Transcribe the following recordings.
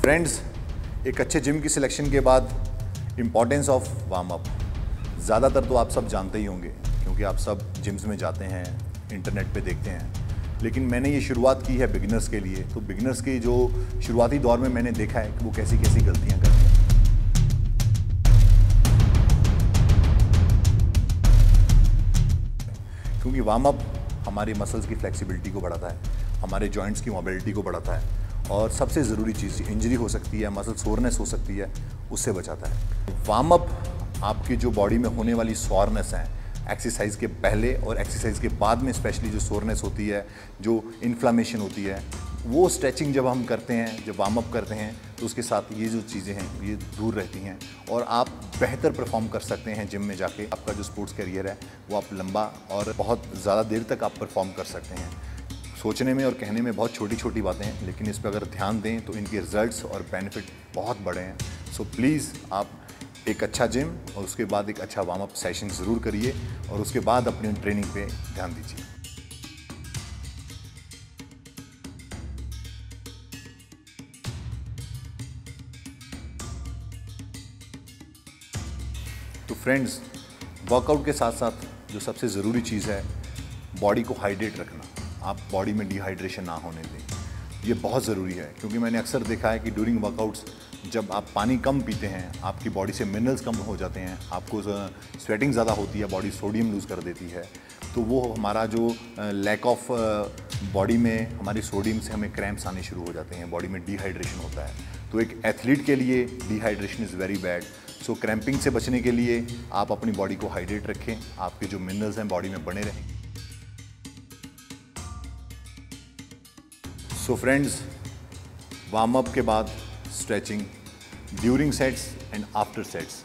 Friends, एक अच्छे gym की सिलेक्शन के बाद इम्पॉर्टेंस ऑफ वार्म अप ज़्यादातर तो आप सब जानते ही होंगे, क्योंकि आप सब जिम्स में जाते हैं, इंटरनेट पे देखते हैं। लेकिन मैंने ये शुरुआत की है बिगिनर्स के लिए। तो बिगिनर्स के जो शुरुआती दौर में मैंने देखा है कि वो कैसी कैसी गलतियाँ करते हैं। क्योंकि वार्म अप हमारी मसल्स की फ्लेक्सिबिलिटी को बढ़ाता है, हमारे जॉइंट्स की मोबिलिटी को बढ़ाता है, और सबसे ज़रूरी चीज़, इंजरी हो सकती है, मसल सोरनेस हो सकती है, उससे बचाता है। वार्म अप आपकी जो बॉडी में होने वाली सोरनेस है, एक्सरसाइज के पहले और एक्सरसाइज के बाद में स्पेशली जो सोरनेस होती है, जो इन्फ्लामेशन होती है, वो स्ट्रेचिंग जब हम करते हैं, जब वार्म अप करते हैं, तो उसके साथ ये जो चीज़ें हैं ये दूर रहती हैं और आप बेहतर परफॉर्म कर सकते हैं जिम में जाके। आपका जो स्पोर्ट्स करियर है वो आप लंबा और बहुत ज़्यादा देर तक आप परफॉर्म कर सकते हैं। सोचने में और कहने में बहुत छोटी छोटी बातें हैं, लेकिन इस पर अगर ध्यान दें तो इनके रिजल्ट्स और बेनिफिट बहुत बड़े हैं। सो प्लीज़ आप एक अच्छा जिम और उसके बाद एक अच्छा वार्म अप सेशन ज़रूर करिए और उसके बाद अपनी ट्रेनिंग पे ध्यान दीजिए। तो फ्रेंड्स, वर्कआउट के साथ साथ जो सबसे ज़रूरी चीज़ है, बॉडी को हाइड्रेट रखना। आप बॉडी में डिहाइड्रेशन ना होने दें, ये बहुत ज़रूरी है। क्योंकि मैंने अक्सर देखा है कि ड्यूरिंग वर्कआउट्स जब आप पानी कम पीते हैं, आपकी बॉडी से मिनरल्स कम हो जाते हैं, आपको स्वेटिंग ज़्यादा होती है, बॉडी सोडियम लूज़ कर देती है, तो वो हमारा जो लैक ऑफ बॉडी में हमारी सोडियम से हमें क्रैम्प्स आने शुरू हो जाते हैं, बॉडी में डिहाइड्रेशन होता है। तो एक एथलीट के लिए dehydration is very bad. So cramping से बचने के लिए आप अपनी बॉडी को हाइड्रेट रखें, आपके जो मिनरल्स हैं बॉडी में बने रहें। सो फ्रेंड्स, वार्म अप के बाद stretching during sets and after sets,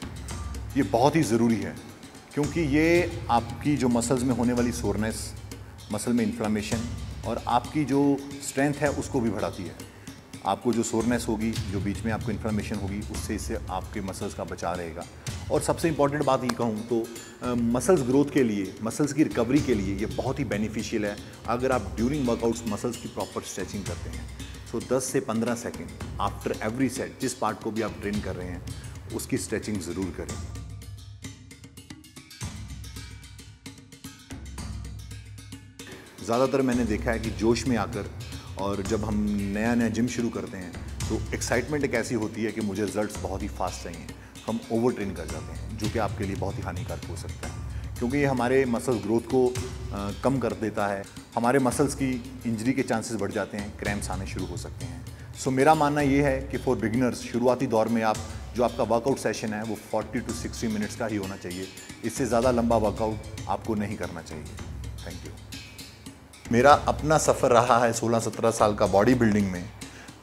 ये बहुत ही ज़रूरी है, क्योंकि ये आपकी जो मसल्स में होने वाली सोरनेस, मसल में इन्फ्लामेशन और आपकी जो स्ट्रेंथ है उसको भी बढ़ाती है। आपको जो सोरनेस होगी, जो बीच में आपको इन्फ्लामेशन होगी, उससे इससे आपके मसल्स का बचाव रहेगा। और सबसे इंपॉर्टेंट बात ये कहूँ तो मसल्स ग्रोथ के लिए, मसल्स की रिकवरी के लिए ये बहुत ही बेनिफिशियल है अगर आप ड्यूरिंग वर्कआउट्स मसल्स की प्रॉपर स्ट्रेचिंग करते हैं। सो 10 से 15 सेकेंड आफ्टर एवरी सेट, जिस पार्ट को भी आप ट्रेन कर रहे हैं उसकी स्ट्रेचिंग ज़रूर करें। ज़्यादातर मैंने देखा है कि जोश में आकर और जब हम नया नया जिम शुरू करते हैं तो एक्साइटमेंट एक ऐसी होती है कि मुझे रिजल्ट्स बहुत ही फास्ट चाहिए, हम ओवर ट्रेन कर जाते हैं, जो कि आपके लिए बहुत ही हानिकारक हो सकता है, क्योंकि ये हमारे मसल ग्रोथ को कम कर देता है, हमारे मसल्स की इंजरी के चांसेस बढ़ जाते हैं, क्रैम्प्स आने शुरू हो सकते हैं। सो मेरा मानना ये है कि फॉर बिगिनर्स, शुरुआती दौर में आप जो आपका वर्कआउट सेशन है वो 40 to 60 मिनट्स का ही होना चाहिए। इससे ज़्यादा लंबा वर्कआउट आपको नहीं करना चाहिए। Thank you. मेरा अपना सफ़र रहा है 16-17 साल का बॉडी बिल्डिंग में,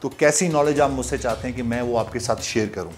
तो कैसी नॉलेज आप मुझसे चाहते हैं कि मैं वो आपके साथ शेयर करूं?